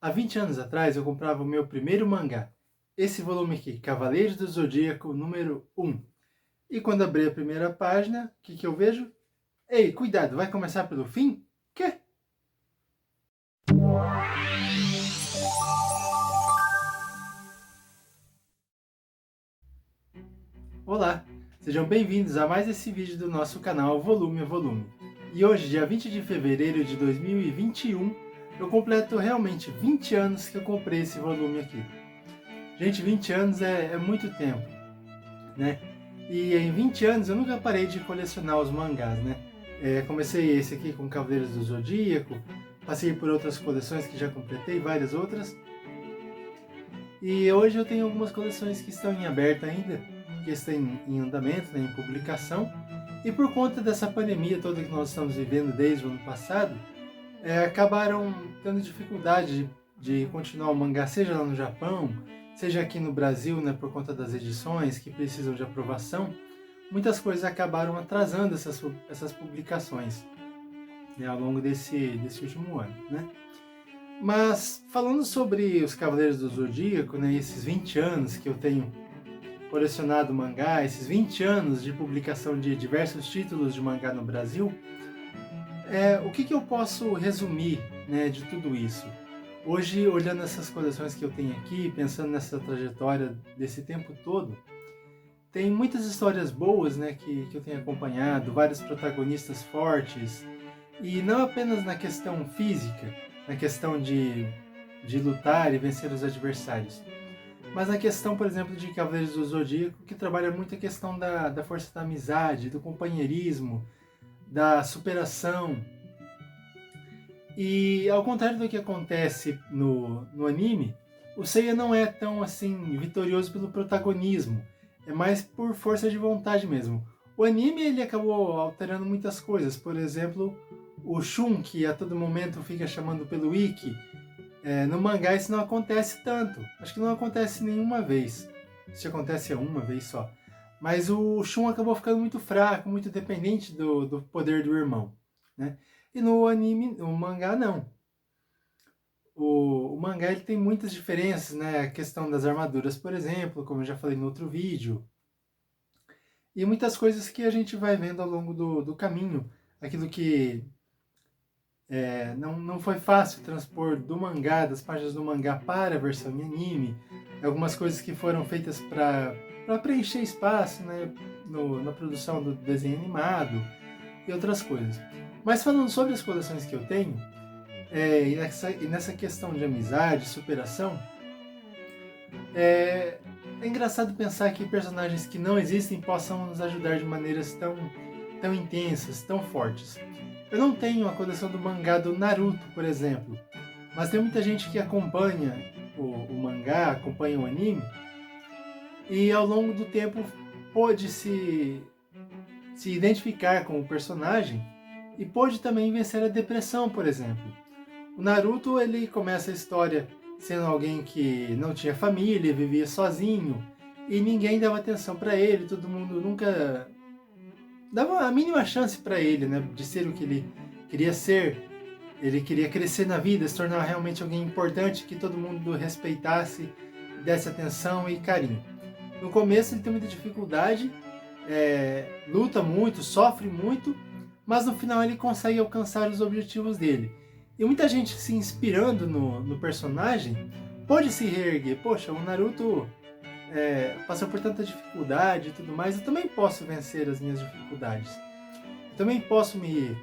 Há 20 anos atrás eu comprava o meu primeiro mangá, esse volume aqui, Cavaleiros do Zodíaco número 1. E quando abri a primeira página, o que eu vejo? Ei, cuidado, vai começar pelo fim? Quê? Olá, sejam bem-vindos a mais esse vídeo do nosso canal Volume a Volume. E hoje, dia 20 de fevereiro de 2021, eu completo realmente 20 anos que eu comprei esse volume aqui. Gente, 20 anos é muito tempo, né? E em 20 anos eu nunca parei de colecionar os mangás, né? Comecei esse aqui com Cavaleiros do Zodíaco, passei por outras coleções que já completei, várias outras. E hoje eu tenho algumas coleções que estão em aberto ainda, que estão em andamento, né, em publicação. E por conta dessa pandemia toda que nós estamos vivendo desde o ano passado, acabaram tendo dificuldade de continuar o mangá, seja lá no Japão, seja aqui no Brasil, né, por conta das edições que precisam de aprovação. Muitas coisas acabaram atrasando essas publicações, né, ao longo desse último ano, né? Mas falando sobre os Cavaleiros do Zodíaco, né, esses 20 anos que eu tenho colecionado mangá, esses 20 anos de publicação de diversos títulos de mangá no Brasil, o que eu posso resumir, né, de tudo isso? Hoje, olhando essas coleções que eu tenho aqui, pensando nessa trajetória desse tempo todo, tem muitas histórias boas, né, que eu tenho acompanhado, vários protagonistas fortes, e não apenas na questão física, na questão de lutar e vencer os adversários, mas na questão, por exemplo, de Cavaleiros do Zodíaco, que trabalha muito a questão da força da amizade, do companheirismo, da superação. E ao contrário do que acontece no anime, o Seiya não é tão assim vitorioso pelo protagonismo, é mais por força de vontade mesmo. O anime ele acabou alterando muitas coisas, por exemplo, o Shun, que a todo momento fica chamando pelo Ikki, no mangá isso não acontece tanto, acho que não acontece nenhuma vez, se acontece uma vez só. Mas o Shun acabou ficando muito fraco, muito dependente do poder do irmão, né? E no anime, no mangá não. O mangá ele tem muitas diferenças, né? A questão das armaduras, por exemplo, como eu já falei no outro vídeo. E muitas coisas que a gente vai vendo ao longo do caminho. Aquilo que não foi fácil transpor do mangá, das páginas do mangá para a versão em anime. Algumas coisas que foram feitas para preencher espaço, né? Na produção do desenho animado e outras coisas. Mas falando sobre as coleções que eu tenho, e nessa questão de amizade, superação, é engraçado pensar que personagens que não existem possam nos ajudar de maneiras tão intensas, tão fortes. Eu não tenho a coleção do mangá do Naruto, por exemplo, mas tem muita gente que acompanha o mangá, acompanha o anime, e ao longo do tempo pôde se identificar com o personagem e pôde também vencer a depressão, por exemplo. O Naruto ele começa a história sendo alguém que não tinha família, vivia sozinho e ninguém dava atenção para ele, todo mundo nunca dava a mínima chance para ele, né, de ser o que ele queria ser. Ele queria crescer na vida, se tornar realmente alguém importante, que todo mundo respeitasse, desse atenção e carinho. No começo ele tem muita dificuldade, luta muito, sofre muito, mas no final ele consegue alcançar os objetivos dele. E muita gente se inspirando no personagem pode se reerguer. Poxa, o Naruto passou por tanta dificuldade e tudo mais, eu também posso vencer as minhas dificuldades. Eu também posso me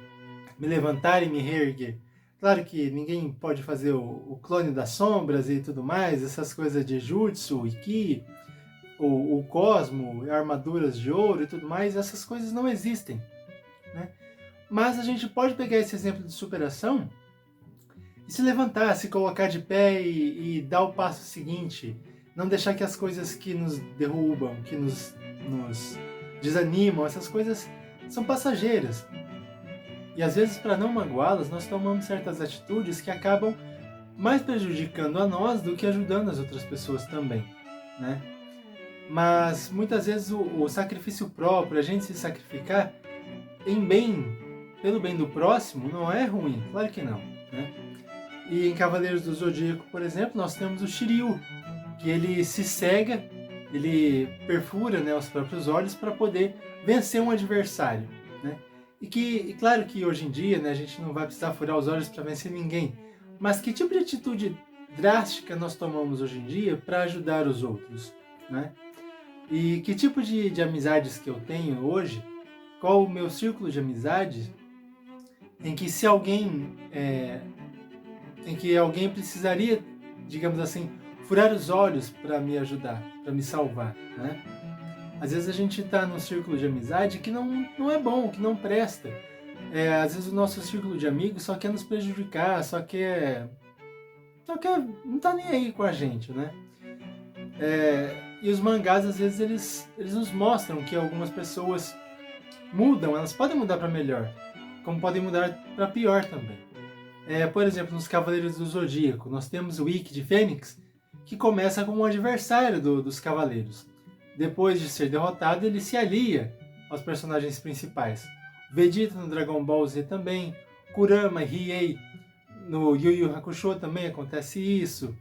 levantar e me reerguer. Claro que ninguém pode fazer o clone das sombras e tudo mais, essas coisas de Jutsu, Iki, o Cosmo, armaduras de ouro e tudo mais, essas coisas não existem, né? Mas a gente pode pegar esse exemplo de superação e se levantar, se colocar de pé e dar o passo seguinte. Não deixar que as coisas que nos derrubam, que nos desanimam, essas coisas são passageiras. E às vezes, para não magoá-las, nós tomamos certas atitudes que acabam mais prejudicando a nós do que ajudando as outras pessoas também, né? Mas muitas vezes o sacrifício próprio, a gente se sacrificar pelo bem do próximo, não é ruim, claro que não, né? E em Cavaleiros do Zodíaco, por exemplo, nós temos o Shiryu, que ele se cega, ele perfura, né, os próprios olhos para poder vencer um adversário, né? E claro que hoje em dia, né, a gente não vai precisar furar os olhos para vencer ninguém, mas que tipo de atitude drástica nós tomamos hoje em dia para ajudar os outros, né? E que tipo de amizades que eu tenho hoje, qual o meu círculo de amizade, em que se alguém, em que alguém precisaria, digamos assim, furar os olhos para me ajudar, para me salvar, né? Às vezes a gente está num círculo de amizade que não é bom, que não presta. Às vezes o nosso círculo de amigos só quer nos prejudicar, não tá nem aí com a gente, né? E os mangás, às vezes, eles nos mostram que algumas pessoas mudam, elas podem mudar para melhor, como podem mudar para pior também. Por exemplo, nos Cavaleiros do Zodíaco, nós temos o Ikki de Fênix, que começa como um adversário dos Cavaleiros. Depois de ser derrotado, ele se alia aos personagens principais. Vegeta no Dragon Ball Z também, Kurama e Riei no Yu Yu Hakusho também acontece isso.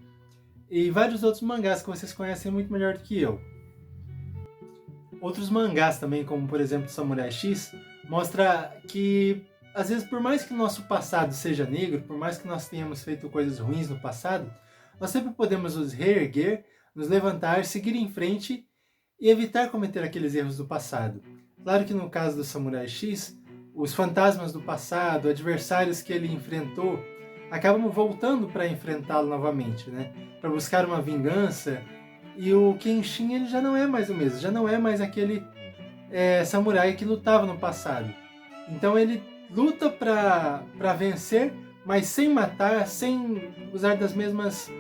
E vários outros mangás que vocês conhecem muito melhor do que eu. Outros mangás também, como por exemplo Samurai X, mostra que às vezes por mais que o nosso passado seja negro, por mais que nós tenhamos feito coisas ruins no passado, nós sempre podemos nos reerguer, nos levantar, seguir em frente e evitar cometer aqueles erros do passado. Claro que no caso do Samurai X, os fantasmas do passado, adversários que ele enfrentou, acabam voltando para enfrentá-lo novamente, né? Para buscar uma vingança. E o Kenshin, ele já não é mais o mesmo, já não é mais aquele samurai que lutava no passado. Então ele luta para vencer, mas sem matar, sem usar das mesmas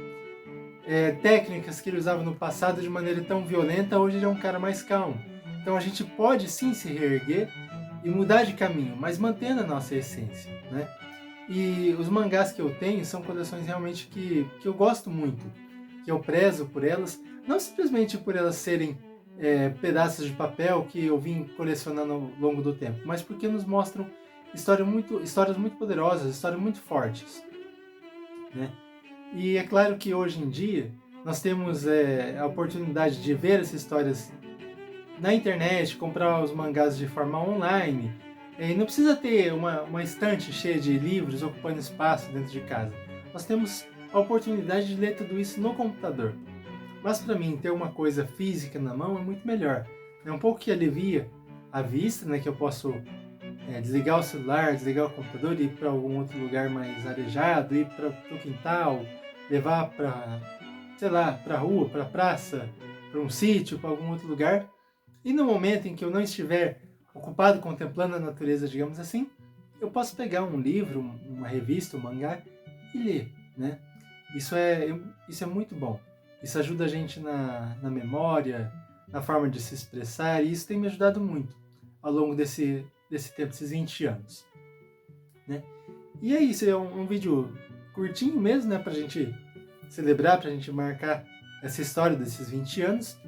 técnicas que ele usava no passado de maneira tão violenta. Hoje ele é um cara mais calmo. Então a gente pode sim se reerguer e mudar de caminho, mas mantendo a nossa essência, né? E os mangás que eu tenho são coleções realmente que eu gosto muito, que eu prezo por elas, não simplesmente por elas serem pedaços de papel que eu vim colecionando ao longo do tempo, mas porque nos mostram histórias muito poderosas, histórias muito fortes, né? E é claro que hoje em dia nós temos a oportunidade de ver essas histórias na internet, comprar os mangás de forma online. E não precisa ter uma estante cheia de livros ocupando espaço dentro de casa. Nós temos a oportunidade de ler tudo isso no computador. Mas para mim, ter uma coisa física na mão é muito melhor. É um pouco que alivia a vista, né? Que eu posso desligar o celular, desligar o computador e ir para algum outro lugar mais arejado, ir para o quintal, levar para, sei lá, para a rua, para a praça, para um sítio, para algum outro lugar. E no momento em que eu não estiver ocupado contemplando a natureza, digamos assim, eu posso pegar um livro, uma revista, um mangá e ler, né? Isso é muito bom. Isso ajuda a gente na memória, na forma de se expressar, e isso tem me ajudado muito ao longo desse tempo, desses 20 anos, né? E é isso, é um vídeo curtinho mesmo, né? Pra gente celebrar, pra gente marcar essa história desses 20 anos.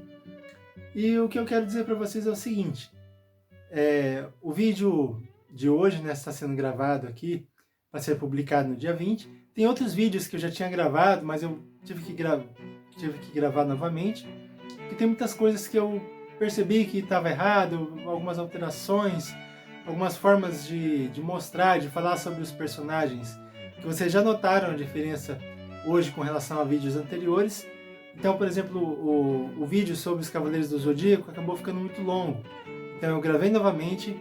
E o que eu quero dizer para vocês é o seguinte: o vídeo de hoje, né, está sendo gravado aqui para ser publicado no dia 20. Tem outros vídeos que eu já tinha gravado, mas eu tive que gravar novamente, porque tem muitas coisas que eu percebi que estava errado, algumas alterações, algumas formas de mostrar, de falar sobre os personagens, que vocês já notaram a diferença hoje com relação a vídeos anteriores. Então, por exemplo, o vídeo sobre os Cavaleiros do Zodíaco acabou ficando muito longo. Então eu gravei novamente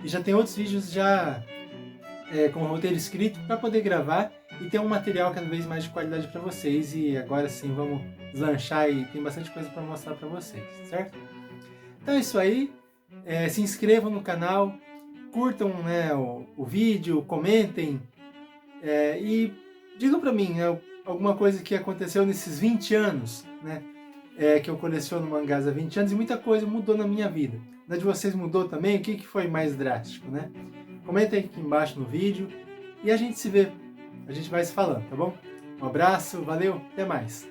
e já tem outros vídeos já com o roteiro escrito para poder gravar e ter um material cada vez mais de qualidade para vocês. E agora sim, vamos deslanchar e tem bastante coisa para mostrar para vocês, certo? Então é isso aí. Se inscrevam no canal, curtam, né, o vídeo, comentem e digam para mim, né, alguma coisa que aconteceu nesses 20 anos, né? Que eu coleciono mangás há 20 anos e muita coisa mudou na minha vida. Na de vocês mudou também? O que foi mais drástico, né? Comenta aí aqui embaixo no vídeo e a gente se vê. A gente vai se falando, tá bom? Um abraço, valeu, até mais!